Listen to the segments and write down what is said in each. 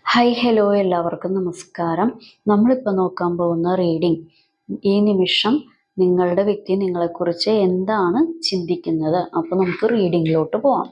Hi hello എല്ലാവർക്കും നമസ്കാരം. നമ്മളിപ്പോൾ നോക്കാൻ പോകുന്ന റീഡിംഗ്, ഈ നിമിഷം നിങ്ങളുടെ വ്യക്തി നിങ്ങളെക്കുറിച്ച് എന്താണ് ചിന്തിക്കുന്നത്. അപ്പോൾ നമുക്ക് റീഡിങ്ങിലോട്ട് പോവാം.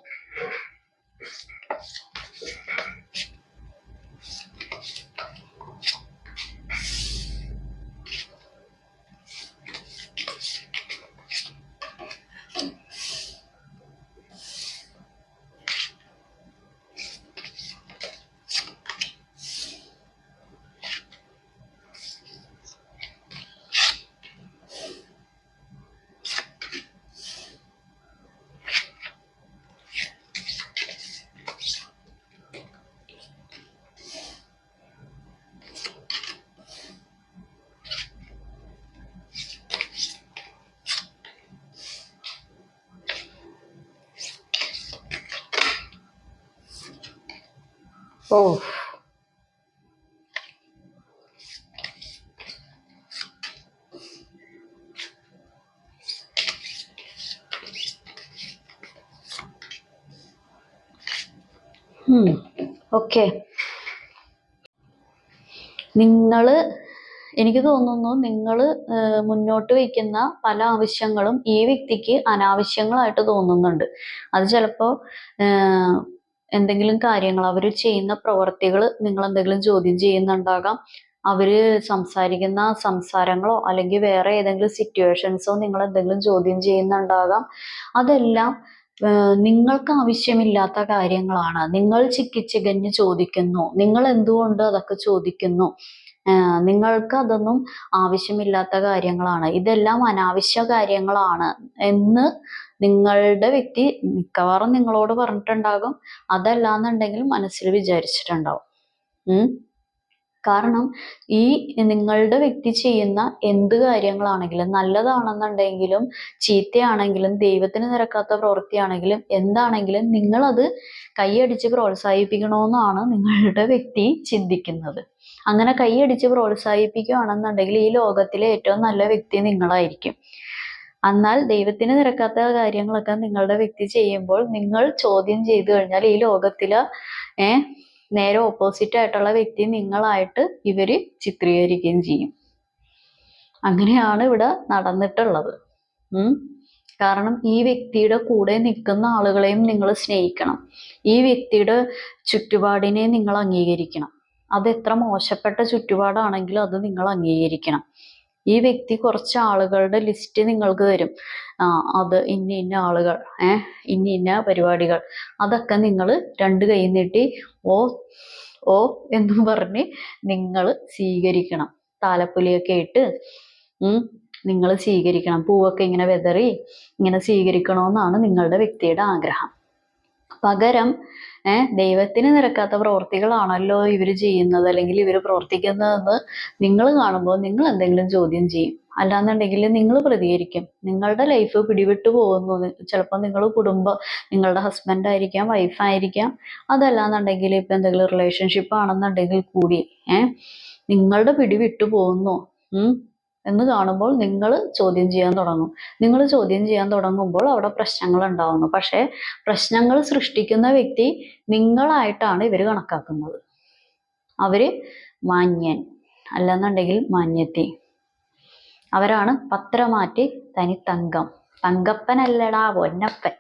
ഓ ഓക്കെ, എനിക്ക് തോന്നുന്നു നിങ്ങൾ മുന്നോട്ട് വയ്ക്കുന്ന പല ആവശ്യങ്ങളും ഈ വ്യക്തിക്ക് അനാവശ്യങ്ങളായിട്ട് തോന്നുന്നുണ്ട്. അത് ചിലപ്പോൾ എന്തെങ്കിലും കാര്യങ്ങൾ, അവർ ചെയ്യുന്ന പ്രവർത്തികൾ നിങ്ങൾ എന്തെങ്കിലും ചോദ്യം ചെയ്യുന്നുണ്ടാകാം. അവര് സംസാരിക്കുന്ന സംസാരങ്ങളോ അല്ലെങ്കിൽ വേറെ ഏതെങ്കിലും സിറ്റുവേഷൻസോ നിങ്ങൾ എന്തെങ്കിലും ചോദ്യം ചെയ്യുന്നുണ്ടാകാം. അതെല്ലാം നിങ്ങൾക്ക് ആവശ്യമില്ലാത്ത കാര്യങ്ങളാണ്. നിങ്ങൾ ചിക്കിച്ചികഞ്ഞ് ചോദിക്കുന്നു. നിങ്ങൾ എന്തുകൊണ്ട് അതൊക്കെ ചോദിക്കുന്നു? നിങ്ങൾക്ക് അതൊന്നും ആവശ്യമില്ലാത്ത കാര്യങ്ങളാണ്, ഇതെല്ലാം അനാവശ്യ കാര്യങ്ങളാണ് എന്ന് നിങ്ങളുടെ വ്യക്തി മിക്കവാറും നിങ്ങളോട് പറഞ്ഞിട്ടുണ്ടാകും. അതല്ലാന്നുണ്ടെങ്കിൽ മനസ്സിൽ വിചാരിച്ചിട്ടുണ്ടാവും. കാരണം ഈ നിങ്ങളുടെ വ്യക്തി ചെയ്യുന്ന എന്ത് കാര്യങ്ങളാണെങ്കിലും, നല്ലതാണെന്നുണ്ടെങ്കിലും ചീത്തയാണെങ്കിലും ദൈവത്തിന് നിരക്കാത്ത പ്രവൃത്തിയാണെങ്കിലും എന്താണെങ്കിലും നിങ്ങളത് കൈയടിച്ച് പ്രോത്സാഹിപ്പിക്കണമെന്നാണ് നിങ്ങളുടെ വ്യക്തി ചിന്തിക്കുന്നത്. അങ്ങനെ കൈയടിച്ച് പ്രോത്സാഹിപ്പിക്കുകയാണെന്നുണ്ടെങ്കിൽ ഈ ലോകത്തിലെ ഏറ്റവും നല്ല വ്യക്തി നിങ്ങളായിരിക്കും. എന്നാൽ ദൈവത്തിന് നിരക്കാത്ത കാര്യങ്ങളൊക്കെ നിങ്ങളുടെ വ്യക്തി ചെയ്യുമ്പോൾ നിങ്ങൾ ചോദ്യം ചെയ്തു കഴിഞ്ഞാൽ ഈ ലോകത്തില് നേരെ ഓപ്പോസിറ്റ് ആയിട്ടുള്ള വ്യക്തി നിങ്ങളായിട്ട് ഇവര് ചിത്രീകരിക്കുകയും ചെയ്യും. അങ്ങനെയാണ് ഇവിടെ നടന്നിട്ടുള്ളത്. കാരണം ഈ വ്യക്തിയുടെ കൂടെ നിൽക്കുന്ന ആളുകളെയും നിങ്ങൾ സ്നേഹിക്കണം. ഈ വ്യക്തിയുടെ ചുറ്റുപാടിനെ നിങ്ങൾ അംഗീകരിക്കണം. അത് എത്ര മോശപ്പെട്ട ചുറ്റുപാടാണെങ്കിലും അത് നിങ്ങൾ അംഗീകരിക്കണം. ഈ വ്യക്തി കുറച്ച് ആളുകളുടെ ലിസ്റ്റ് നിങ്ങൾക്ക് തരും. അത് ഇന്ന ആളുകൾ, ഇന്ന പരിപാടികൾ, അതൊക്കെ നിങ്ങൾ രണ്ട് കൈ നീട്ടി ഓ എന്നും പറഞ്ഞ് നിങ്ങൾ സ്വീകരിക്കണം. താലപ്പൊലിയൊക്കെ ഇട്ട് നിങ്ങൾ സ്വീകരിക്കണം. പൂവൊക്കെ ഇങ്ങനെ വെതറി ഇങ്ങനെ സ്വീകരിക്കണമെന്നാണ് നിങ്ങളുടെ വ്യക്തിയുടെ ആഗ്രഹം. പകരം ദൈവത്തിന് നിരക്കാത്ത പ്രവർത്തികളാണല്ലോ ഇവർ ചെയ്യുന്നത് അല്ലെങ്കിൽ ഇവർ പ്രവർത്തിക്കുന്നതെന്ന് നിങ്ങൾ കാണുമ്പോൾ നിങ്ങൾ എന്തെങ്കിലും ചോദ്യം ചെയ്യും. അല്ലാന്നുണ്ടെങ്കിൽ നിങ്ങൾ പ്രതികരിക്കും. നിങ്ങളുടെ ലൈഫ് പിടിവിട്ടു പോകുന്നു. ചിലപ്പോൾ നിങ്ങളുടെ ഹസ്ബൻഡ് ആയിരിക്കാം, വൈഫായിരിക്കാം. അതല്ലാന്നുണ്ടെങ്കിൽ ഇപ്പം എന്തെങ്കിലും റിലേഷൻഷിപ്പ് ആണെന്നുണ്ടെങ്കിൽ കൂടി നിങ്ങളുടെ പിടിവിട്ടു പോകുന്നു എന്ന് കാണുമ്പോൾ നിങ്ങൾ ചോദ്യം ചെയ്യാൻ തുടങ്ങും. നിങ്ങൾ ചോദ്യം ചെയ്യാൻ തുടങ്ങുമ്പോൾ അവിടെ പ്രശ്നങ്ങൾ ഉണ്ടാവുന്നു. പക്ഷേ പ്രശ്നങ്ങൾ സൃഷ്ടിക്കുന്ന വ്യക്തി നിങ്ങളായിട്ടാണ് ഇവർ കണക്കാക്കുന്നത്. അവര് മാന്യൻ അല്ലെന്നുണ്ടെങ്കിൽ മാന്യത്തി. അവരാണ് പത്രമാറ്റി തനി തങ്കം. തങ്കപ്പനല്ലടാ പൊന്നപ്പൻ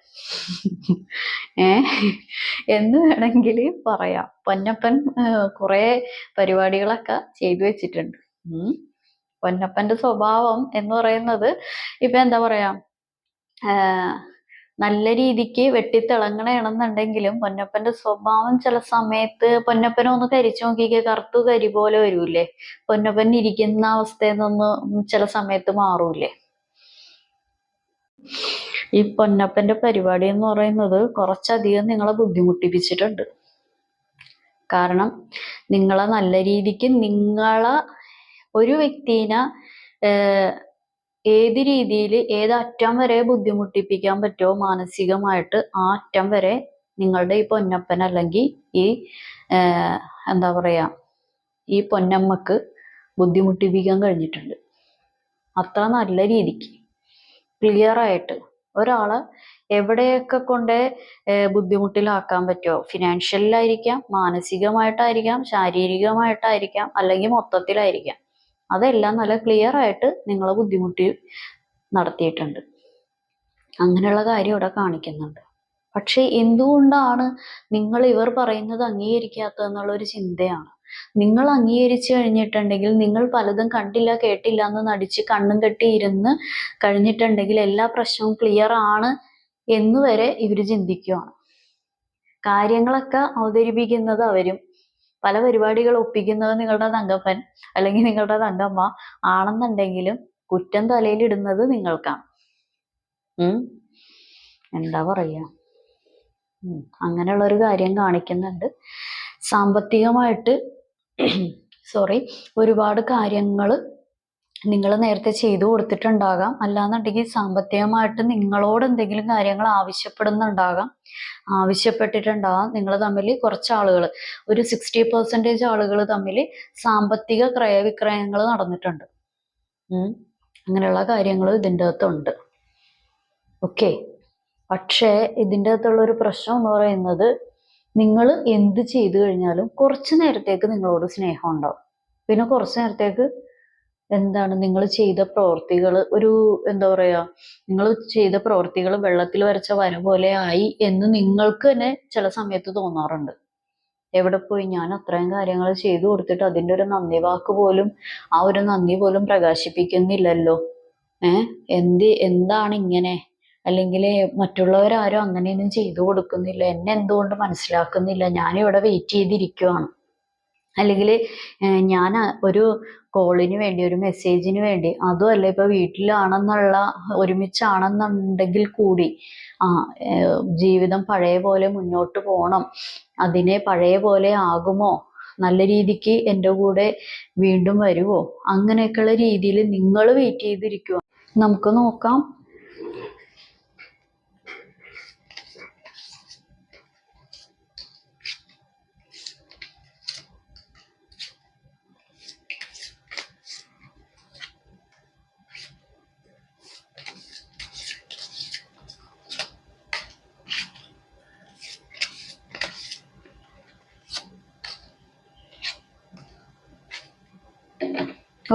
എന്ന് വേണമെങ്കിൽ പറയാം. പൊന്നപ്പൻ കുറെ പരിപാടികളൊക്കെ ചെയ്തു വെച്ചിട്ടുണ്ട്. പൊന്നപ്പന്റെ സ്വഭാവം എന്ന് പറയുന്നത് ഇപ്പൊ എന്താ പറയാ, നല്ല രീതിക്ക് വെട്ടിത്തിളങ്ങണമെന്നുണ്ടെങ്കിലും പൊന്നപ്പന്റെ സ്വഭാവം ചില സമയത്ത് പൊന്നപ്പനെ ഒന്ന് കരിച്ചു നോക്കിക്കേ, കറുത്തു കരി പോലെ വരൂലേ? പൊന്നപ്പൻ ഇരിക്കുന്ന അവസ്ഥയിൽ നിന്ന് ചില സമയത്ത് മാറൂലേ? ഈ പൊന്നപ്പന്റെ പരിപാടി എന്ന് പറയുന്നത് കുറച്ചധികം നിങ്ങളെ ബുദ്ധിമുട്ടിപ്പിച്ചിട്ടുണ്ട്. കാരണം നിങ്ങളെ നല്ല രീതിക്ക് ഒരു വ്യക്തിനെ ഏത് രീതിയിൽ ഏതറ്റം വരെ ബുദ്ധിമുട്ടിപ്പിക്കാൻ പറ്റുമോ മാനസികമായിട്ട് ആ അറ്റം വരെ നിങ്ങളുടെ ഈ പൊന്നപ്പൻ അല്ലെങ്കിൽ ഈ എന്താ പറയാ ഈ പൊന്നമ്മക്ക് ബുദ്ധിമുട്ടിപ്പിക്കാൻ കഴിഞ്ഞിട്ടുണ്ട്. അത്ര നല്ല രീതിക്ക് ക്ലിയർ ആയിട്ട് ഒരാളെ എവിടെയൊക്കെ കൊണ്ട് ബുദ്ധിമുട്ടിലാക്കാൻ പറ്റുമോ? ഫിനാൻഷ്യലിലായിരിക്കാം, മാനസികമായിട്ടായിരിക്കാം, ശാരീരികമായിട്ടായിരിക്കാം, അല്ലെങ്കിൽ മൊത്തത്തിലായിരിക്കാം. അതെല്ലാം നല്ല ക്ലിയർ ആയിട്ട് നിങ്ങളെ ബുദ്ധിമുട്ടി നടത്തിയിട്ടുണ്ട്. അങ്ങനെയുള്ള കാര്യം ഇവിടെ കാണിക്കുന്നുണ്ട്. പക്ഷെ എന്തുകൊണ്ടാണ് നിങ്ങൾ ഇവർ പറയുന്നത് അംഗീകരിക്കാത്തതെന്നുള്ളൊരു ചിന്തയാണ്. നിങ്ങൾ അംഗീകരിച്ചു കഴിഞ്ഞിട്ടുണ്ടെങ്കിൽ, നിങ്ങൾ പലതും കണ്ടില്ല കേട്ടില്ല എന്ന് നടിച്ച് കണ്ണും കെട്ടി ഇരുന്ന് കഴിഞ്ഞിട്ടുണ്ടെങ്കിൽ എല്ലാ പ്രശ്നവും ക്ലിയർ ആണ് എന്ന് വരെ ഇവർ ചിന്തിക്കുകയാണ്. കാര്യങ്ങളൊക്കെ അവതരിപ്പിക്കുന്നത് അവരും, പല പരിപാടികൾ ഒപ്പിക്കുന്നത് നിങ്ങളുടെ തങ്കപ്പൻ അല്ലെങ്കിൽ നിങ്ങളുടെ തങ്കമ്മ ആണെന്നുണ്ടെങ്കിലും കുറ്റം തലയിലിടുന്നത് നിങ്ങൾക്കാണ്. എന്താ പറയാ, അങ്ങനെയുള്ളൊരു കാര്യം കാണിക്കുന്നുണ്ട്. സാമ്പത്തികമായിട്ട് ഒരുപാട് കാര്യങ്ങൾ നിങ്ങൾ നേരത്തെ ചെയ്തു കൊടുത്തിട്ടുണ്ടാകാം. അല്ലാന്നുണ്ടെങ്കിൽ സാമ്പത്തികമായിട്ട് നിങ്ങളോട് എന്തെങ്കിലും കാര്യങ്ങൾ ആവശ്യപ്പെട്ടിട്ടുണ്ടാകാം. നിങ്ങൾ തമ്മിൽ കുറച്ച് ആളുകൾ, ഒരു 60% ആളുകൾ തമ്മിൽ സാമ്പത്തിക ക്രയവിക്രയങ്ങൾ നടന്നിട്ടുണ്ട്. അങ്ങനെയുള്ള കാര്യങ്ങൾ ഇതിൻ്റെ അകത്തുണ്ട്. ഓക്കെ. പക്ഷേ ഇതിൻ്റെ അകത്തുള്ളൊരു പ്രശ്നം എന്ന് പറയുന്നത്, നിങ്ങൾ എന്ത് ചെയ്തു കഴിഞ്ഞാലും കുറച്ച് നേരത്തേക്ക് നിങ്ങളോട് സ്നേഹം ഉണ്ടാവും. പിന്നെ കുറച്ച് നേരത്തേക്ക് നിങ്ങൾ ചെയ്ത പ്രവൃത്തികൾ നിങ്ങൾ ചെയ്ത പ്രവൃത്തികൾ വെള്ളത്തിൽ വരച്ച വര പോലെ ആയി എന്ന് നിങ്ങൾക്ക് തന്നെ ചില സമയത്ത് തോന്നാറുണ്ട്. എവിടെ പോയി, ഞാൻ അത്രയും കാര്യങ്ങൾ ചെയ്തു കൊടുത്തിട്ട് അതിൻ്റെ ഒരു നന്ദി വാക്ക് പോലും, ആ ഒരു നന്ദി പോലും പ്രകാശിപ്പിക്കുന്നില്ലല്ലോ. എന്താണ് ഇങ്ങനെ? അല്ലെങ്കിൽ മറ്റുള്ളവരാരും അങ്ങനെയൊന്നും ചെയ്തു കൊടുക്കുന്നില്ല, എന്നെ എന്തുകൊണ്ട് മനസ്സിലാക്കുന്നില്ല, ഞാനിവിടെ വെയിറ്റ് ചെയ്തിരിക്കുവാണ്. അല്ലെങ്കിൽ ഞാൻ ഒരു കോളിന് വേണ്ടി, ഒരു മെസ്സേജിന് വേണ്ടി, അതുമല്ല ഇപ്പൊ വീട്ടിലാണെന്നുള്ള ഒരുമിച്ചാണെന്നുണ്ടെങ്കിൽ കൂടി ജീവിതം പഴയ പോലെ മുന്നോട്ട് പോകണം, അതിനെ പഴയ പോലെ ആകുമോ, നല്ല രീതിക്ക് എൻ്റെ കൂടെ വീണ്ടും വരുമോ, അങ്ങനെയൊക്കെയുള്ള രീതിയിൽ നിങ്ങൾ വെയിറ്റ് ചെയ്തിരിക്കുക. നമുക്ക് നോക്കാം.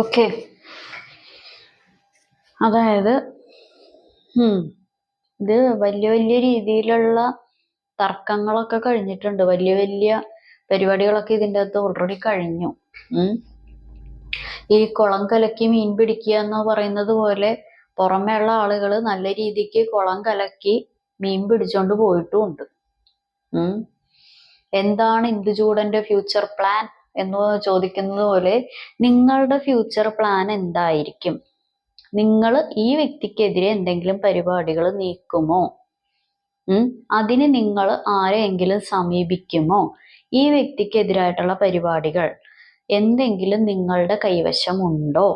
ഓക്കെ. അതായത് ഇത് വലിയ വലിയ രീതിയിലുള്ള തർക്കങ്ങളൊക്കെ കഴിഞ്ഞിട്ടുണ്ട്. വലിയ വലിയ പരിപാടികളൊക്കെ ഇതിൻ്റെ അകത്ത് ഓൾറെഡി കഴിഞ്ഞു. ഈ കുളം കലക്കി മീൻ പിടിക്കുക എന്ന് പറയുന്നത് പോലെ പുറമേയുള്ള ആളുകൾ നല്ല രീതിക്ക് കുളം കലക്കി മീൻ പിടിച്ചോണ്ട് പോയിട്ടുമുണ്ട്. എന്താണ് ഇന്ദുചൂടന്റെ ഫ്യൂച്ചർ പ്ലാൻ എന്ന് ചോദിക്കുന്നത് പോലെ, നിങ്ങളുടെ ഫ്യൂച്ചർ പ്ലാൻ എന്തായിരിക്കും? നിങ്ങൾ ഈ വ്യക്തിക്കെതിരെ എന്തെങ്കിലും പരിപാടികൾ നീക്കുമോ? അതിന് നിങ്ങൾ ആരെയെങ്കിലും സമീപിക്കുമോ? ഈ വ്യക്തിക്കെതിരായിട്ടുള്ള പരിപാടികൾ എന്തെങ്കിലും നിങ്ങളുടെ കൈവശമുണ്ടോ?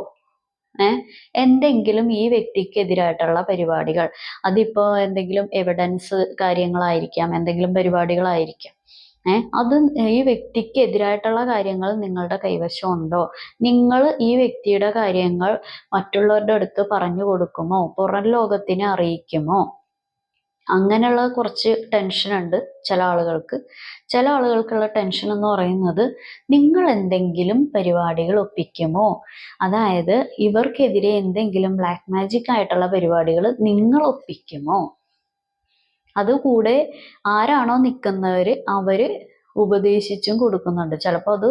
എന്തെങ്കിലും ഈ വ്യക്തിക്കെതിരായിട്ടുള്ള പരിപാടികൾ, അതിപ്പോ എന്തെങ്കിലും എവിഡൻസ് കാര്യങ്ങളായിരിക്കാം, എന്തെങ്കിലും പരിപാടികളായിരിക്കാം. അത് ഈ വ്യക്തിക്ക് എതിരായിട്ടുള്ള കാര്യങ്ങൾ നിങ്ങളുടെ കൈവശം ഉണ്ടോ? നിങ്ങൾ ഈ വ്യക്തിയുടെ കാര്യങ്ങൾ മറ്റുള്ളവരുടെ അടുത്ത് പറഞ്ഞു കൊടുക്കുമോ? പുറം ലോകത്തിനെ അറിയിക്കുമോ? അങ്ങനെയുള്ള കുറച്ച് ടെൻഷൻ ഉണ്ട് ചില ആളുകൾക്ക്. ചില ആളുകൾക്കുള്ള ടെൻഷൻ എന്ന് പറയുന്നത്, നിങ്ങൾ എന്തെങ്കിലും പരിപാടികൾ ഒപ്പിക്കുമോ? അതായത് ഇവർക്കെതിരെ എന്തെങ്കിലും ബ്ലാക്ക് മാജിക് ആയിട്ടുള്ള പരിപാടികൾ നിങ്ങൾ ഒപ്പിക്കുമോ? അതുകൂടെ ആരാണോ നിൽക്കുന്നവര് അവര് ഉപദേശിച്ചും കൊടുക്കുന്നുണ്ട്. ചിലപ്പോൾ അത്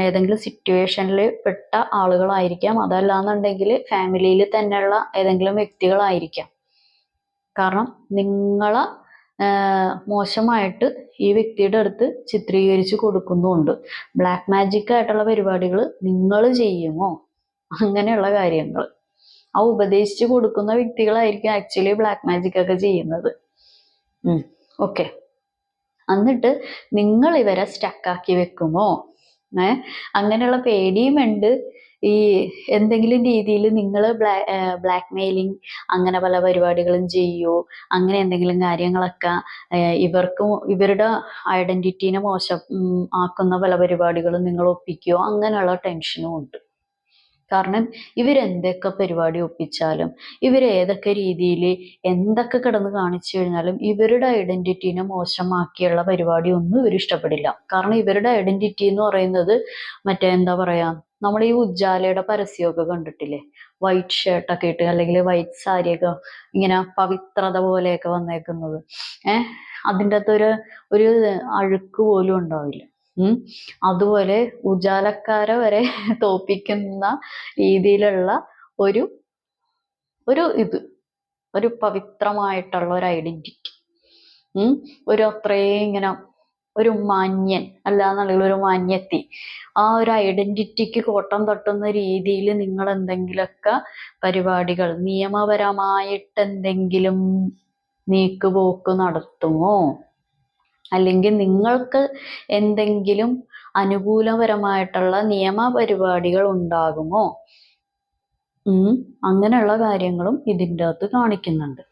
ഏതെങ്കിലും സിറ്റുവേഷനിൽ പെട്ട ആളുകളായിരിക്കാം, അതല്ലാന്നുണ്ടെങ്കിൽ ഫാമിലിയിൽ തന്നെയുള്ള ഏതെങ്കിലും വ്യക്തികളായിരിക്കാം. കാരണം നിങ്ങളെ മോശമായിട്ട് ഈ വ്യക്തിയുടെ അടുത്ത് ചിത്രീകരിച്ച് കൊടുക്കുന്നുണ്ട്. ബ്ലാക്ക് മാജിക് ആയിട്ടുള്ള പരിപാടികൾ നിങ്ങൾ ചെയ്യുമോ? അങ്ങനെയുള്ള കാര്യങ്ങൾ ആ ഉപദേശിച്ച് കൊടുക്കുന്ന വ്യക്തികളായിരിക്കും ആക്ച്വലി ബ്ലാക്ക് മാജിക് ഒക്കെ ചെയ്യുന്നത്. ഓക്കെ. എന്നിട്ട് നിങ്ങൾ ഇവരെ സ്റ്റക്കാക്കി വെക്കുമോ? അങ്ങനെയുള്ള പേടിയും ഉണ്ട്. ഈ എന്തെങ്കിലും രീതിയിൽ നിങ്ങൾ ബ്ലാക്ക് മെയിലിംഗ് അങ്ങനെ പല പരിപാടികളും ചെയ്യുമോ? അങ്ങനെ എന്തെങ്കിലും കാര്യങ്ങളൊക്കെ ഇവരുടെ ഐഡന്റിറ്റീനെ മോശം ആക്കുന്ന പല പരിപാടികളും നിങ്ങൾ ഒപ്പിക്കുമോ? അങ്ങനെയുള്ള ടെൻഷനും ഉണ്ട്. കാരണം ഇവരെന്തൊക്കെ പരിപാടി ഒപ്പിച്ചാലും ഇവരേതൊക്കെ രീതിയിൽ എന്തൊക്കെ കിടന്ന് കാണിച്ചു കഴിഞ്ഞാലും ഇവരുടെ ഐഡന്റിറ്റീനെ മോശമാക്കിയുള്ള പരിപാടി ഒന്നും ഇവർ ഇഷ്ടപ്പെടില്ല. കാരണം ഇവരുടെ ഐഡന്റിറ്റി എന്ന് പറയുന്നത് മറ്റേ എന്താ പറയാ, നമ്മൾ ഈ ഉജ്ജാലയുടെ പരസ്യമൊക്കെ കണ്ടിട്ടില്ലേ, വൈറ്റ് ഷർട്ടൊക്കെ ഇട്ട് അല്ലെങ്കിൽ വൈറ്റ് സാരിയൊക്കെ ഇങ്ങനെ പവിത്രത പോലെയൊക്കെ വന്നേക്കുന്നത്. അതിൻ്റെ അകത്ത് ഒരു അഴുക്ക് പോലും ഉണ്ടാവില്ല. അതുപോലെ ഉജാലക്കാരെ വരെ തോപ്പിക്കുന്ന രീതിയിലുള്ള ഒരു ഒരു പവിത്രമായിട്ടുള്ള ഒരു ഐഡന്റിറ്റി. ഒരു അത്രയും ഇങ്ങനെ ഒരു മാന്യൻ അല്ലാന്നുണ്ടെങ്കിൽ ഒരു മാന്യത്തി, ആ ഒരു ഐഡന്റിറ്റിക്ക് കോട്ടം തട്ടുന്ന രീതിയിൽ നിങ്ങൾ എന്തെങ്കിലുമൊക്കെ പരിപാടികൾ നിയമപരമായിട്ട് എന്തെങ്കിലും നീക്കുപോക്ക് നടത്തുമോ, അല്ലെങ്കിൽ നിങ്ങൾക്ക് എന്തെങ്കിലും അനുകൂലപരമായിട്ടുള്ള നിയമപരിപാടികൾ ഉണ്ടാകുമോ, അങ്ങനെയുള്ള കാര്യങ്ങളും ഇതിൻ്റെ അകത്ത് കാണിക്കുന്നുണ്ട്.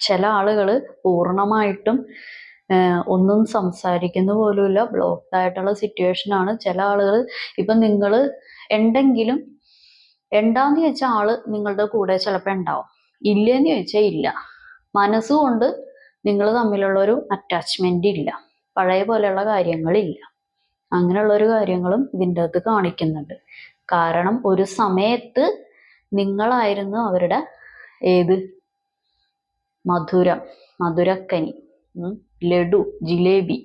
ചില ആളുകൾ പൂർണ്ണമായിട്ടും ഒന്നും സംസാരിക്കുന്ന പോലുമില്ല, ബ്ലോക്ക്ഡ് ആയിട്ടുള്ള സിറ്റുവേഷനാണ്. ചില ആളുകൾ ഇപ്പം നിങ്ങൾ ഉണ്ടെങ്കിലും ഉണ്ടാന്ന് ചോദിച്ചാൽ ആള് നിങ്ങളുടെ കൂടെ ചിലപ്പോൾ ഉണ്ടാവും, ഇല്ലെന്ന് ചോദിച്ചാൽ ഇല്ല. മനസ്സുകൊണ്ട് നിങ്ങൾ തമ്മിലുള്ള ഒരു അറ്റാച്ച്മെന്റ് ഇല്ല, പഴയ പോലെയുള്ള കാര്യങ്ങളില്ല. അങ്ങനെയുള്ളൊരു കാര്യങ്ങളും ഇതിൻ്റെ അകത്ത് കാണിക്കുന്നുണ്ട്. കാരണം ഒരു സമയത്ത് നിങ്ങളായിരുന്നു അവരുടെ മധുരക്കനി, ലഡു, ജിലേബി,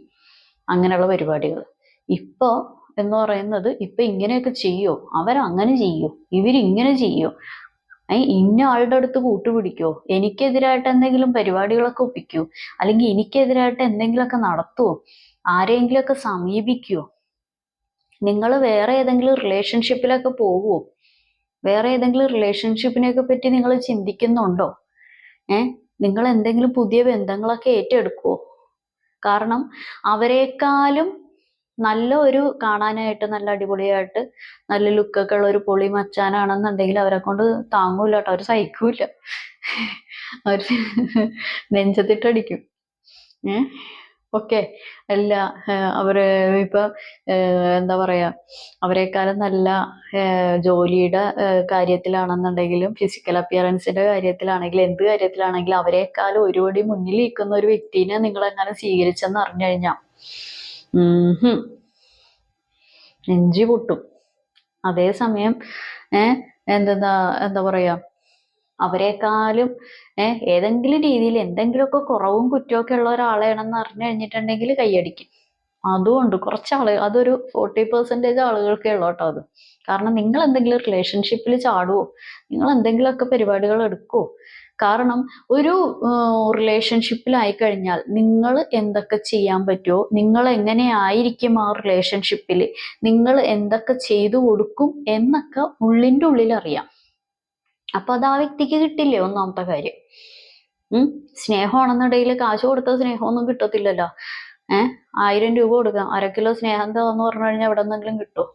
അങ്ങനെയുള്ള പരിപാടികൾ. ഇപ്പൊ എന്ന് പറയുന്നത് ഇപ്പൊ ഇങ്ങനെയൊക്കെ ചെയ്യോ, അവരങ്ങനെ ചെയ്യോ, ഇവരിങ്ങനെ ചെയ്യോ, ഇന്ന ആളുടെ അടുത്ത് കൂട്ടുപിടിക്കോ, എനിക്കെതിരായിട്ട് എന്തെങ്കിലും പരിപാടികളൊക്കെ ഒപ്പിക്കോ, അല്ലെങ്കിൽ എനിക്കെതിരായിട്ട് എന്തെങ്കിലുമൊക്കെ നടത്തുവോ, ആരെങ്കിലുമൊക്കെ സമീപിക്കുവോ, നിങ്ങൾ വേറെ ഏതെങ്കിലും റിലേഷൻഷിപ്പിലൊക്കെ പോവുമോ, വേറെ ഏതെങ്കിലും റിലേഷൻഷിപ്പിനെയൊക്കെ പറ്റി നിങ്ങൾ ചിന്തിക്കുന്നുണ്ടോ? നിങ്ങൾ എന്തെങ്കിലും പുതിയ ബന്ധങ്ങളൊക്കെ ഏറ്റെടുക്കുവോ? കാരണം അവരെക്കാളും നല്ല ഒരു കാണാനായിട്ട് നല്ല അടിപൊളിയായിട്ട് നല്ല ലുക്കൊക്കെ ഉള്ള ഒരു പൊളി മച്ചാനാണെന്നുണ്ടെങ്കിൽ അവരെ കൊണ്ട് താങ്ങൂല കേട്ടോ, അവർ സഹിക്കൂല, അവർ നെഞ്ചത്തിട്ടടിക്കും. ഓക്കെ, അല്ല അവര് ഇപ്പൊ എന്താ പറയാ, അവരെക്കാളും നല്ല ജോലിയുടെ കാര്യത്തിലാണെന്നുണ്ടെങ്കിലും ഫിസിക്കൽ അപ്പിയറൻസിന്റെ കാര്യത്തിലാണെങ്കിലും എന്ത് കാര്യത്തിലാണെങ്കിലും അവരെക്കാളും ഒരുപടി മുന്നിൽ നിൽക്കുന്ന ഒരു വ്യക്തിനെ നിങ്ങൾ എങ്ങനെ സ്വീകരിച്ചെന്ന് അറിഞ്ഞു കഴിഞ്ഞാൽ നെഞ്ചി പൊട്ടും. അതേസമയം എന്താ പറയാ, അവരെക്കാളും ഏതെങ്കിലും രീതിയിൽ എന്തെങ്കിലുമൊക്കെ കുറവും കുറ്റമൊക്കെ ഉള്ള ഒരാളെയാണെന്ന് അറിഞ്ഞു കഴിഞ്ഞിട്ടുണ്ടെങ്കിൽ കൈയടിക്കും. അതുകൊണ്ട് കുറച്ചാള്, അതൊരു 40% ആളുകൾക്കേ ഉള്ളൂ കേട്ടോ അത്. കാരണം നിങ്ങൾ എന്തെങ്കിലും റിലേഷൻഷിപ്പിൽ ചാടുവോ, നിങ്ങൾ എന്തെങ്കിലുമൊക്കെ പരിപാടികൾ എടുക്കുവോ? കാരണം ഒരു റിലേഷൻഷിപ്പിലായി കഴിഞ്ഞാൽ നിങ്ങൾ എന്തൊക്കെ ചെയ്യാൻ പറ്റുമോ, നിങ്ങൾ എങ്ങനെയായിരിക്കും ആ റിലേഷൻഷിപ്പിൽ, നിങ്ങൾ എന്തൊക്കെ ചെയ്തു കൊടുക്കും എന്നൊക്കെ ഉള്ളിൻ്റെ ഉള്ളിൽ അറിയാം. അപ്പൊ അത് ആ വ്യക്തിക്ക് കിട്ടില്ലേ, ഒന്നാമത്തെ കാര്യം. സ്നേഹമാണെന്നിടയിൽ കാശ് കൊടുത്ത സ്നേഹമൊന്നും കിട്ടത്തില്ലല്ലോ. 1000 രൂപ കൊടുക്കാം, 1/2 കിലോ സ്നേഹം എന്താന്ന് പറഞ്ഞു കഴിഞ്ഞാൽ എവിടെ നിന്നെങ്കിലും കിട്ടുമോ?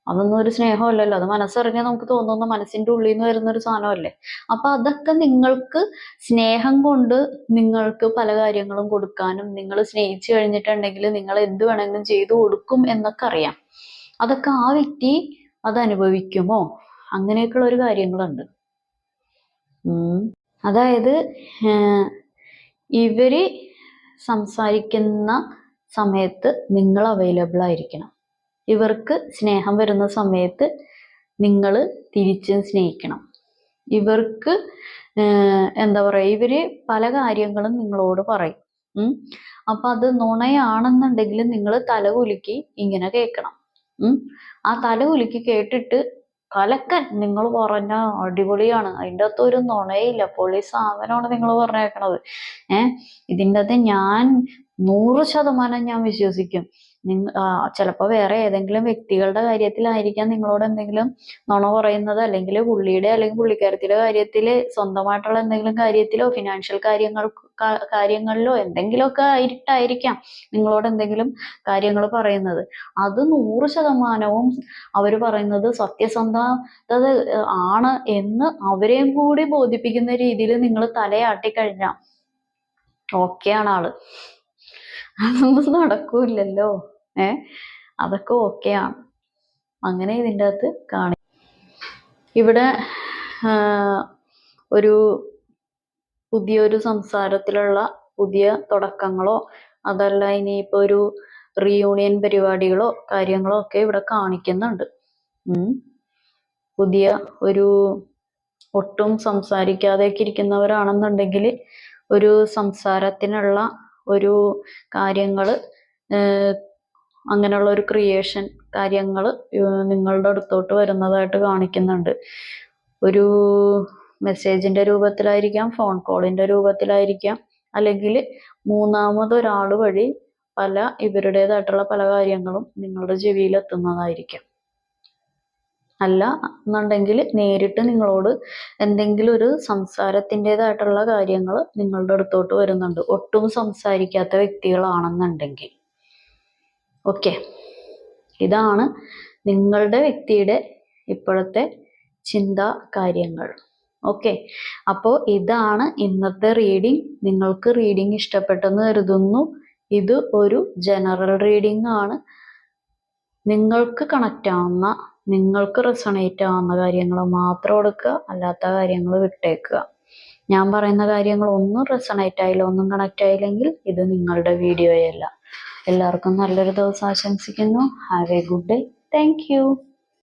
അതൊന്നും ഒരു സ്നേഹമല്ലല്ലോ, അത് മനസ്സറിഞ്ഞാൽ നമുക്ക് തോന്നുന്ന മനസ്സിന്റെ ഉള്ളിൽ നിന്ന് വരുന്ന ഒരു സാധനമല്ലേ. അപ്പൊ അതൊക്കെ നിങ്ങൾക്ക് സ്നേഹം കൊണ്ട് നിങ്ങൾക്ക് പല കാര്യങ്ങളും കൊടുക്കാനും, നിങ്ങൾ സ്നേഹിച്ചു കഴിഞ്ഞിട്ടുണ്ടെങ്കിൽ നിങ്ങൾ എന്ത് വേണമെങ്കിലും ചെയ്തു കൊടുക്കും എന്നൊക്കെ അറിയാം. അതൊക്കെ ആ വ്യക്തി അത് അനുഭവിക്കുമോ, അങ്ങനെയൊക്കെയുള്ള ഒരു കാര്യങ്ങളുണ്ട്. അതായത് ഇവര് സംസാരിക്കുന്ന സമയത്ത് നിങ്ങൾ അവൈലബിൾ ആയിരിക്കണം. ഇവർക്ക് സ്നേഹം വരുന്ന സമയത്ത് നിങ്ങൾ തിരിച്ചും സ്നേഹിക്കണം. ഇവർക്ക് എന്താ പറയാ, ഇവര് പല കാര്യങ്ങളും നിങ്ങളോട് പറയും. അപ്പൊ അത് നുണയാണെന്നുണ്ടെങ്കിൽ നിങ്ങൾ തലകുലുക്കി ഇങ്ങനെ കേൾക്കണം. ആ തലകുലുക്കി കേട്ടിട്ട് കലക്കൻ, നിങ്ങൾ പറഞ്ഞ അടിപൊളിയാണ്, അതിൻ്റെ അകത്ത് ഒരു നുണയില്ല, പൊളി സാധനമാണ് നിങ്ങൾ പറഞ്ഞേക്കണത്. ഇതിൻ്റെ അകത്ത് ഞാൻ 100% ഞാൻ വിശ്വസിക്കും. ചിലപ്പോൾ വേറെ ഏതെങ്കിലും വ്യക്തികളുടെ കാര്യത്തിലായിരിക്കാം നിങ്ങളോട് എന്തെങ്കിലും നുണ പറയുന്നത്, അല്ലെങ്കിൽ പുള്ളിയുടെ അല്ലെങ്കിൽ പുള്ളിക്കാരത്തിയുടെ കാര്യത്തിൽ, സ്വന്തമായിട്ടുള്ള എന്തെങ്കിലും കാര്യത്തിലോ ഫിനാൻഷ്യൽ കാര്യങ്ങളിലോ എന്തെങ്കിലുമൊക്കെ ആയിട്ടായിരിക്കാം നിങ്ങളോട് എന്തെങ്കിലും കാര്യങ്ങൾ പറയുന്നത്. അത് 100% അവർ പറയുന്നത് സത്യസന്ധത ആണ് എന്ന് അവരെയും കൂടി ബോധിപ്പിക്കുന്ന രീതിയിൽ നിങ്ങൾ തലയാട്ടിക്കഴിഞ്ഞാൽ ഓക്കെയാണ് ആള്. അതൊന്നും നടക്കൂലല്ലോ. അതൊക്കെ ഓക്കെയാണ്. അങ്ങനെ ഇതിൻ്റെ അകത്ത് ഇവിടെ ഒരു പുതിയൊരു സംസാരത്തിലുള്ള പുതിയ തുടക്കങ്ങളോ അതല്ല ഇനിയിപ്പോൾ ഒരു റീയൂണിയൻ പരിപാടികളോ കാര്യങ്ങളോ ഒക്കെ ഇവിടെ കാണിക്കുന്നുണ്ട്. പുതിയ ഒരു ഒട്ടും സംസാരിക്കാതെയൊക്കെ ഇരിക്കുന്നവരാണെന്നുണ്ടെങ്കിൽ ഒരു സംസാരത്തിനുള്ള ഒരു കാര്യങ്ങൾ, അങ്ങനെയുള്ള ഒരു ക്രിയേഷൻ കാര്യങ്ങൾ നിങ്ങളുടെ അടുത്തോട്ട് വരുന്നതായിട്ട് കാണിക്കുന്നുണ്ട്. ഒരു മെസ്സേജിന്റെ രൂപത്തിലായിരിക്കാം, ഫോൺ കോളിന്റെ രൂപത്തിലായിരിക്കാം, അല്ലെങ്കിൽ മൂന്നാമതൊരാൾ വഴി ഇവരുടേതായിട്ടുള്ള പല കാര്യങ്ങളും നിങ്ങളുടെ ചെവിയിൽ എത്തുന്നതായിരിക്കാം. അല്ല എന്നുണ്ടെങ്കിൽ നേരിട്ട് നിങ്ങളോട് എന്തെങ്കിലും ഒരു സംസാരത്തിൻ്റെതായിട്ടുള്ള കാര്യങ്ങൾ നിങ്ങളുടെ അടുത്തോട്ട് വരുന്നുണ്ട്, ഒട്ടും സംസാരിക്കാത്ത വ്യക്തികളാണെന്നുണ്ടെങ്കിൽ. ഓക്കെ, ഇതാണ് നിങ്ങളുടെ വ്യക്തിയുടെ ഇപ്പോഴത്തെ ചിന്താ കാര്യങ്ങൾ. ഓക്കെ, അപ്പോൾ ഇതാണ് ഇന്നത്തെ റീഡിംഗ്. നിങ്ങൾക്ക് റീഡിംഗ് ഇഷ്ടപ്പെട്ടെന്ന് കരുതുന്നു. ഇത് ഒരു ജനറൽ റീഡിംഗ് ആണ്. നിങ്ങൾക്ക് കണക്റ്റ് ആവുന്ന, നിങ്ങൾക്ക് റെസണേറ്റ് ആവുന്ന കാര്യങ്ങൾ മാത്രം എടുക്കുക, അല്ലാത്ത കാര്യങ്ങൾ വിട്ടേക്കുക. ഞാൻ പറയുന്ന കാര്യങ്ങൾ ഒന്നും റെസണേറ്റ് ആയില്ല, ഒന്നും കണക്റ്റ് ആയില്ലെങ്കിൽ ഇത് നിങ്ങളുടെ വീഡിയോയല്ല. എല്ലാവർക്കും നല്ലൊരു ദിവസം ആശംസിക്കുന്നു. Have A good day. Thank you.